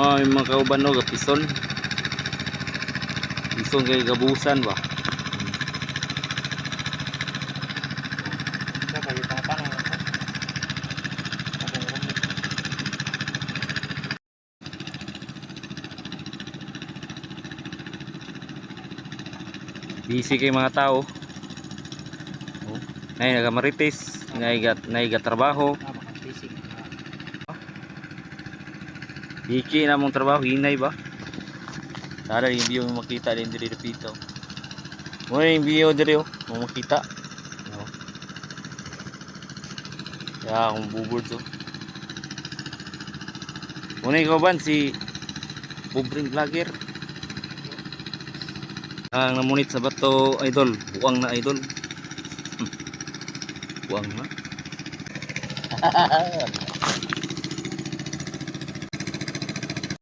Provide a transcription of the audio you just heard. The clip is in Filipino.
Yung mga kauban no, gapison. Pison kay gabusan ba. Busy kay mga tao. Nay nagamarites, naiga trabaho. Iki na mong trabaho, hinay ba? Tara yung video mo makita din diri dito. Mo yung video diri mo makita. No. Ya, akong bubord so. Muna ikaw ban si pobreng vlogger. Ang namunit sa bato idol, buang na idol. Buang na.